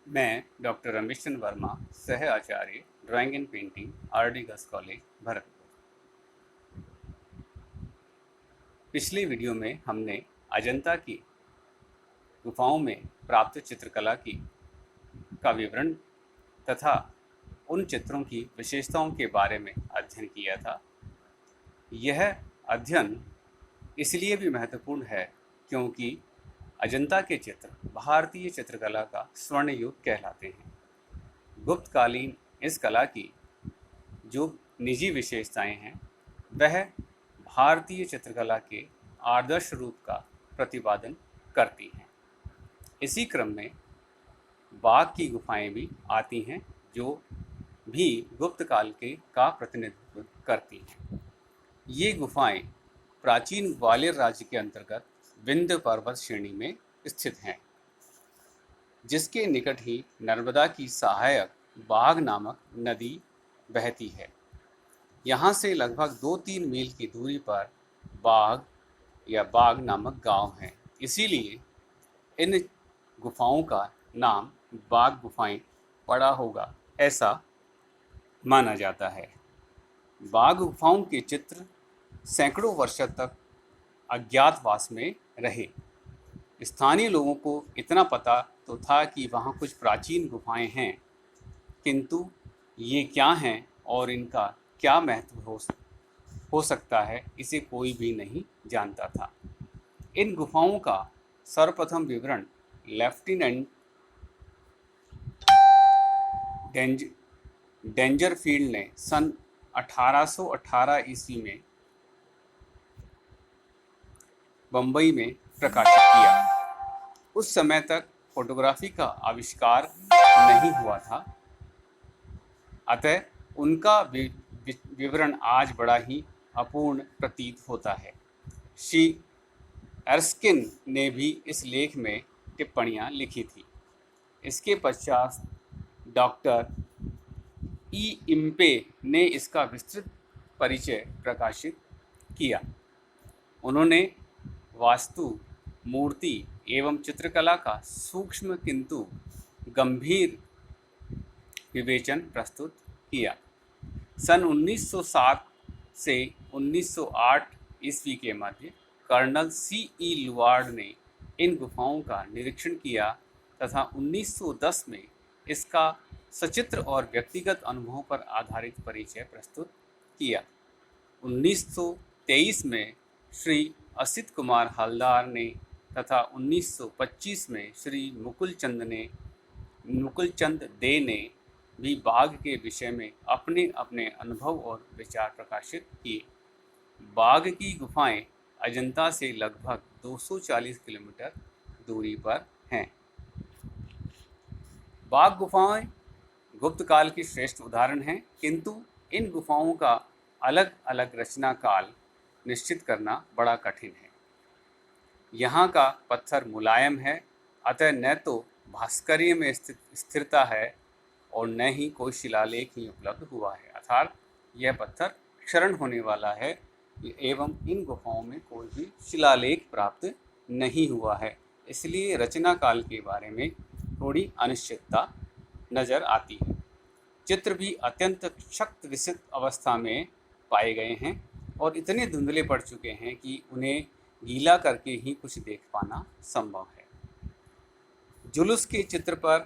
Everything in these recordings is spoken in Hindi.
मैं डॉक्टर रमेश चंद्र वर्मा, सह आचार्य drawing and painting, R D. Girls college, Bharatpur. पिछले वीडियो में हमने अजंता की गुफाओं में प्राप्त चित्रकला का विवरण तथा उन चित्रों की विशेषताओं के बारे में अध्ययन किया था। यह अध्ययन इसलिए भी महत्वपूर्ण है क्योंकि अजंता के चित्र भारतीय चित्रकला का स्वर्ण युग कहलाते हैं। गुप्तकालीन इस कला की जो निजी विशेषताएं हैं वह भारतीय चित्रकला के आदर्श रूप का प्रतिपादन करती हैं। इसी क्रम में बाघ की गुफाएं भी आती हैं जो भी गुप्त काल का प्रतिनिधित्व करती हैं। ये गुफाएं प्राचीन ग्वालियर राज्य के अंतर्गत विंध्य पर्वत श्रेणी में स्थित हैं, जिसके निकट ही नर्मदा की सहायक बाघ नामक नदी बहती है। यहाँ से लगभग 2-3 मील की दूरी पर बाघ नामक गांव है। इसीलिए इन गुफाओं का नाम बाघ गुफाएं पड़ा होगा, ऐसा माना जाता है। बाघ गुफाओं के चित्र सैकड़ों वर्षों तक अज्ञातवास में रहे। स्थानीय लोगों को इतना पता तो था कि वहाँ कुछ प्राचीन गुफाएं हैं, किंतु ये क्या हैं और इनका क्या महत्व हो सकता है, इसे कोई भी नहीं जानता था। इन गुफाओं का सर्वप्रथम विवरण लेफ्टिनेंट डेंजरफील्ड ने सन 1818 ईस्वी में बंबई में प्रकाशित किया। उस समय तक फोटोग्राफी का आविष्कार नहीं हुआ था, अतः उनका विवरण आज बड़ा ही अपूर्ण प्रतीत होता है। श्री एर्स्किन ने भी इस लेख में टिप्पणियां लिखी थी। इसके पश्चात डॉक्टर ई इम्पे ने इसका विस्तृत परिचय प्रकाशित किया। उन्होंने वास्तु, मूर्ति एवं चित्रकला का सूक्ष्म किंतु गंभीर विवेचन प्रस्तुत किया। सन 1907 से 1908 ईस्वी के मध्य कर्नल C.E. लुआर्ड ने इन गुफाओं का निरीक्षण किया तथा 1910 में इसका सचित्र और व्यक्तिगत अनुभवों पर आधारित परिचय प्रस्तुत किया। 1923 में श्री असित कुमार हलदार ने तथा 1925 में श्री मुकुलचंद दे ने भी बाघ के विषय में अपने अपने अनुभव और विचार प्रकाशित किए। बाघ की गुफाएं अजंता से लगभग 240 किलोमीटर दूरी पर हैं। बाघ गुफाएं गुप्त काल की श्रेष्ठ उदाहरण हैं, किंतु इन गुफाओं का अलग अलग रचना काल निश्चित करना बड़ा कठिन है। यहाँ का पत्थर मुलायम है, अतः न तो भास्कर्य में स्थिरता है और न ही कोई शिलालेख ही उपलब्ध हुआ है, अर्थात यह पत्थर क्षरण होने वाला है एवं इन गुफाओं में कोई भी शिलालेख प्राप्त नहीं हुआ है। इसलिए रचना काल के बारे में थोड़ी अनिश्चितता नजर आती है। चित्र भी अत्यंत शक्त विसित अवस्था में पाए गए हैं और इतने धुंधले पड़ चुके हैं कि उन्हें गीला करके ही कुछ देख पाना संभव है। जुलूस के चित्र पर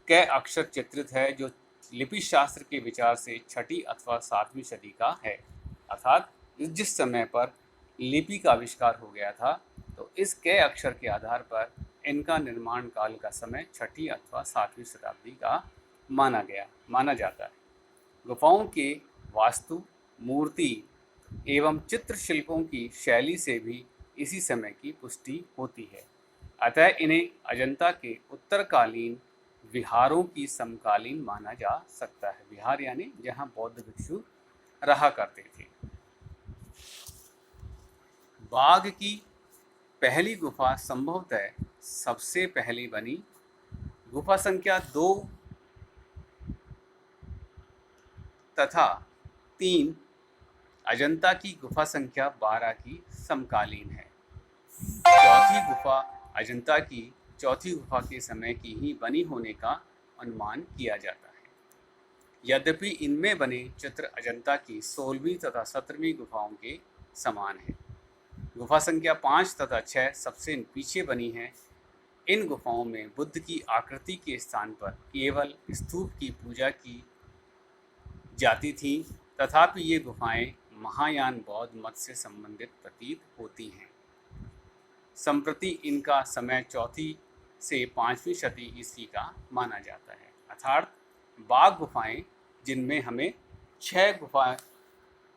कै अक्षर चित्रित है, जो लिपि शास्त्र के विचार से 6वीं अथवा 7वीं सदी का है, अर्थात जिस समय पर लिपि का आविष्कार हो गया था, तो इस कै अक्षर के आधार पर इनका निर्माण काल का समय 6वीं अथवा 7वीं शताब्दी का माना जाता है। गुफाओं के वास्तु, मूर्ति एवं चित्रशिल्पों की शैली से भी इसी समय की पुष्टि होती है, अतः इन्हें अजंता के उत्तरकालीन विहारों की समकालीन माना जा सकता है। विहार यानी जहां बौद्ध भिक्षु रहा करते थे। बाघ की पहली गुफा संभवतः सबसे पहली बनी। गुफा संख्या 2 तथा 3 अजंता की गुफा संख्या 12 की समकालीन है। चौथी गुफा अजंता की चौथी गुफा के समय की ही बनी होने का अनुमान किया जाता है। यद्यपि इनमें बने चित्र अजंता की 16वीं तथा 17वीं गुफाओं के समान है। गुफा संख्या 5 तथा 6 सबसे पीछे बनी है। इन गुफाओं में बुद्ध की आकृति के स्थान पर केवल स्तूप की पूजा की जाती थी। तथापि ये गुफाएं महायान बौद्ध मत से संबंधित प्रतीत होती हैं। संप्रति इनका समय चौथी से 5वीं शती ईस्वी का माना जाता है। अर्थात बाघ गुफाएं, जिनमें हमें 6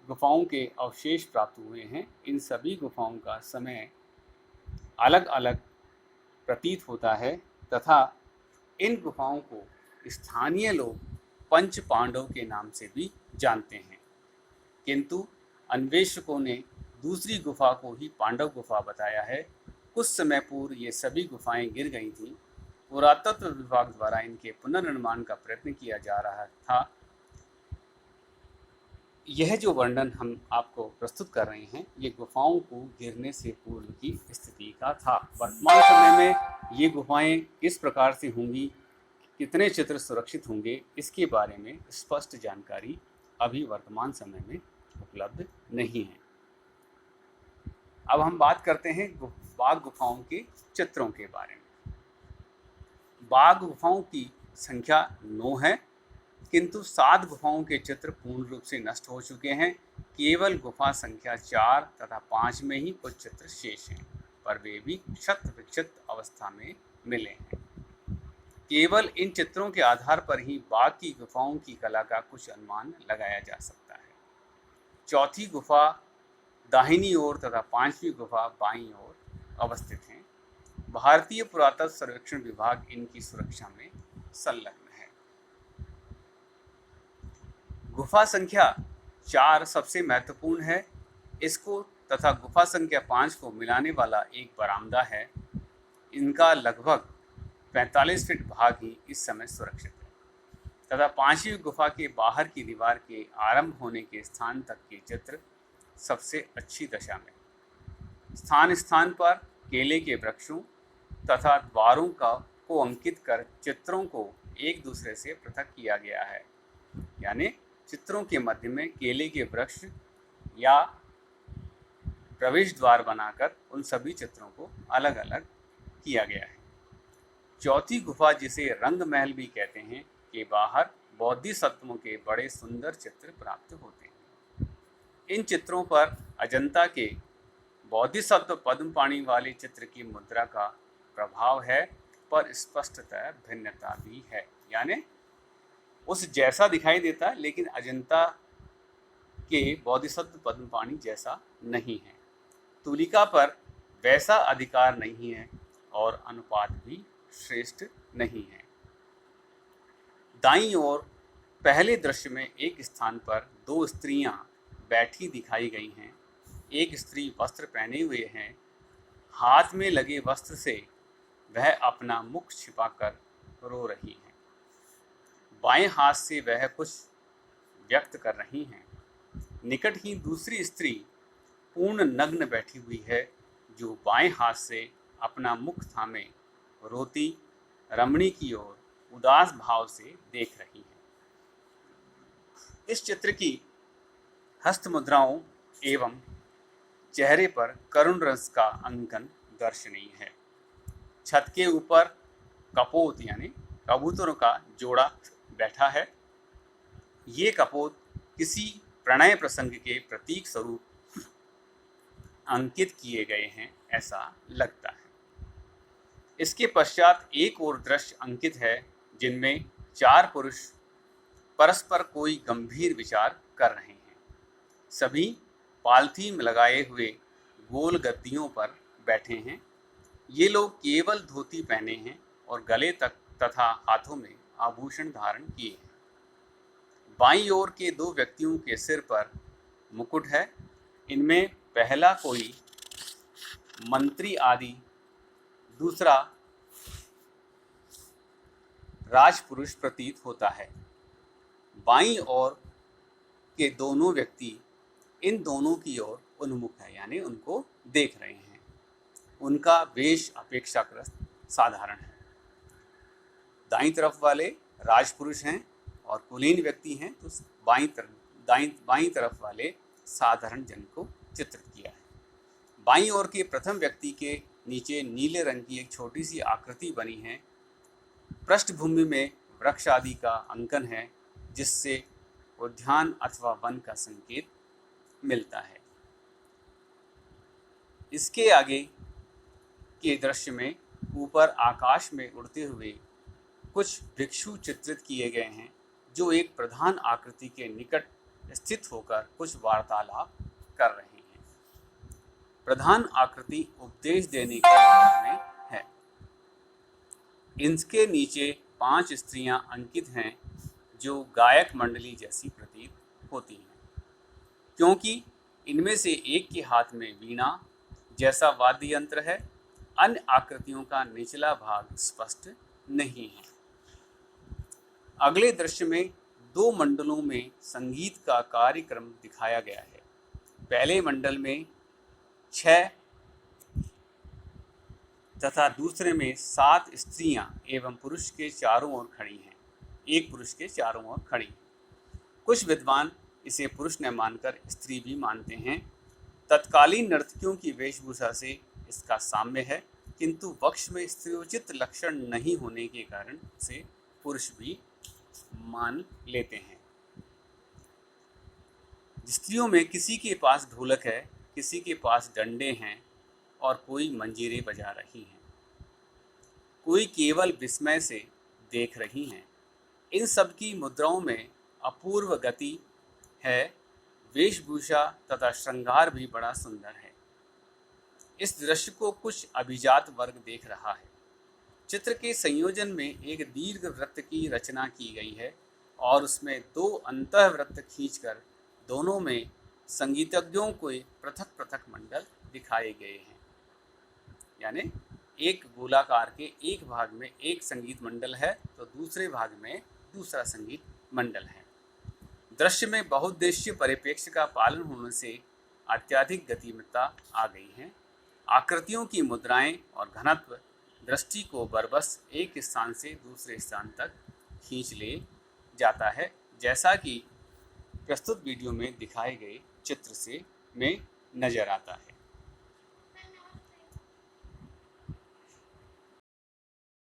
गुफाओं के अवशेष प्राप्त हुए हैं, इन सभी गुफाओं का समय अलग अलग प्रतीत होता है तथा इन गुफाओं को स्थानीय लोग पंच पांडव के नाम से भी जानते हैं। किंतु अन्वेषकों ने दूसरी गुफा को ही पांडव गुफा बताया है। कुछ समय पूर्व ये सभी गुफाएं गिर गई थीं। पुरातत्व विभाग द्वारा इनके पुनर्निर्माण का प्रयत्न किया जा रहा था। यह जो वर्णन हम आपको प्रस्तुत कर रहे हैं, ये गुफाओं को गिरने से पूर्व की स्थिति का था। वर्तमान समय में ये गुफाएं किस प्रकार से होंगी, कितने चित्र सुरक्षित होंगे, इसके बारे में स्पष्ट जानकारी अभी वर्तमान समय में उपलब्ध नहीं है। अब हम बात करते हैं बाघ गुफाओं के चित्रों के बारे में। बाघ गुफाओं की संख्या 9 है, किंतु 7 गुफाओं के चित्र पूर्ण रूप से नष्ट हो चुके हैं। केवल गुफा संख्या 4 तथा 5 में ही कुछ चित्र शेष हैं, पर वे भी क्षत विक्षत अवस्था में मिले हैं। केवल इन चित्रों के आधार पर ही बाघ की गुफाओं की कला का कुछ अनुमान लगाया जा सकता है। चौथी गुफा दाहिनी ओर तथा 5वीं गुफा बाईं ओर अवस्थित हैं। भारतीय पुरातत्व सर्वेक्षण विभाग इनकी सुरक्षा में संलग्न है। गुफा संख्या 4 सबसे महत्वपूर्ण है। इसको तथा गुफा संख्या 5 को मिलाने वाला एक बरामदा है। इनका लगभग 45 फीट भाग ही इस समय सुरक्षित है तथा 5वीं गुफा के बाहर की दीवार के आरंभ होने के स्थान तक के चित्र सबसे अच्छी दशा में। स्थान स्थान पर केले के वृक्षों तथा द्वारों को अंकित कर चित्रों को एक दूसरे से पृथक किया गया है। यानी चित्रों के मध्य में केले के वृक्ष या प्रवेश द्वार बनाकर उन सभी चित्रों को अलग अलग किया गया है। चौथी गुफा, जिसे रंग महल भी कहते हैं, के बाहर बोधिसत्वों के बड़े सुंदर चित्र प्राप्त होते हैं। इन चित्रों पर अजंता के बोधिसत्व पद्मपाणि वाले चित्र की मुद्रा का प्रभाव है, पर स्पष्टतः भिन्नता भी है। यानी उस जैसा दिखाई देता है, लेकिन अजंता के बोधिसत्व पद्मपाणि जैसा नहीं है। तुलिका पर वैसा अधिकार नहीं है और अनुपात भी श्रेष्ठ नहीं है। दाईं ओर पहले दृश्य में एक स्थान पर 2 स्त्रियां बैठी दिखाई गई हैं। एक स्त्री वस्त्र पहने हुए हैं। हाथ में लगे वस्त्र से वह अपना मुख छिपाकर रो रही हैं। बाएं हाथ से वह कुछ व्यक्त कर रही हैं। निकट ही दूसरी स्त्री पूर्ण नग्न बैठी हुई है, जो बाएं हाथ से अपना मुख थामे रोती रमणी की ओर उदास भाव से देख रही है। इस चित्र की हस्त मुद्राओं एवं चेहरे पर करुण रस का अंकन दर्शनीय है। छत के ऊपर कपोत यानी कबूतरों का जोड़ा बैठा है। ये कपोत किसी प्रणय प्रसंग के प्रतीक स्वरूप अंकित किए गए हैं, ऐसा लगता है। इसके पश्चात एक और दृश्य अंकित है, जिनमें 4 पुरुष परस्पर कोई गंभीर विचार कर रहे हैं। सभी पालथी लगाए हुए गोल गद्दियों पर बैठे हैं। ये लोग केवल धोती पहने हैं और गले तक तथा हाथों में आभूषण धारण किए हैं। बाईं ओर के 2 व्यक्तियों के सिर पर मुकुट है। इनमें पहला कोई मंत्री आदि, दूसरा राजपुरुष प्रतीत होता है। बाईं ओर के दोनों व्यक्ति इन दोनों की ओर उन्मुख है, यानी उनको देख रहे हैं। उनका वेश अपेक्षाकृत साधारण है। दाईं तरफ वाले राजपुरुष हैं और कुलीन व्यक्ति हैं, तो बाईं तरफ वाले साधारण जन को चित्रित किया है। बाईं ओर के प्रथम व्यक्ति के नीचे नीले रंग की एक छोटी सी आकृति बनी है। पृष्ठभूमि में वृक्ष आदि का अंकन है, जिससे उद्यान अथवा वन का संकेत मिलता है। इसके आगे के दृश्य में ऊपर आकाश में उड़ते हुए कुछ भिक्षु चित्रित किए गए हैं, जो एक प्रधान आकृति के निकट स्थित होकर कुछ वार्तालाप कर रहे हैं। प्रधान आकृति उपदेश देने के मुद्रा में है। इनके नीचे 5 स्त्रियां अंकित हैं, जो गायक मंडली जैसी प्रतीत होती हैं, क्योंकि इनमें से एक के हाथ में वीणा जैसा वाद्य यंत्र है। अन्य आकृतियों का निचला भाग स्पष्ट नहीं है। अगले दृश्य में 2 मंडलों में संगीत का कार्यक्रम दिखाया गया है। पहले मंडल में 6 तथा दूसरे में 7 स्त्रियां एवं पुरुष के चारों ओर खड़ी हैं। एक पुरुष के चारों ओर खड़ी। कुछ विद्वान इसे पुरुष न मानकर स्त्री भी मानते हैं। तत्कालीन नर्तकियों की वेशभूषा से इसका साम्य है, किंतु वक्ष में स्त्रियोचित लक्षण नहीं होने के कारण से पुरुष भी मान लेते हैं। स्त्रियों में किसी के पास ढोलक है, किसी के पास डंडे हैं और कोई मंजीरे बजा रही हैं। कोई केवल विस्मय से देख रही हैं। इन सब की मुद्राओं में अपूर्व गति है। वेशभूषा तथा श्रृंगार भी बड़ा सुंदर है। इस दृश्य को कुछ अभिजात वर्ग देख रहा है। चित्र के संयोजन में एक दीर्घ वृत्त की रचना की गई है और उसमें 2 अंतःवृत्त खींचकर दोनों में संगीतज्ञों को पृथक पृथक मंडल दिखाए गए हैं। यानी एक गोलाकार के एक भाग में एक संगीत मंडल है, तो दूसरे भाग में दूसरा संगीत मंडल है। दृश्य में बहुउद्देशीय परिप्रेक्ष्य का पालन होने से अत्यधिक गतिमत्ता आ गई है। आकृतियों की मुद्राएं और घनत्व दृष्टि को बरबस एक स्थान से दूसरे स्थान तक खींच ले जाता है, जैसा कि प्रस्तुत वीडियो में दिखाए गए चित्र से में नजर आता है।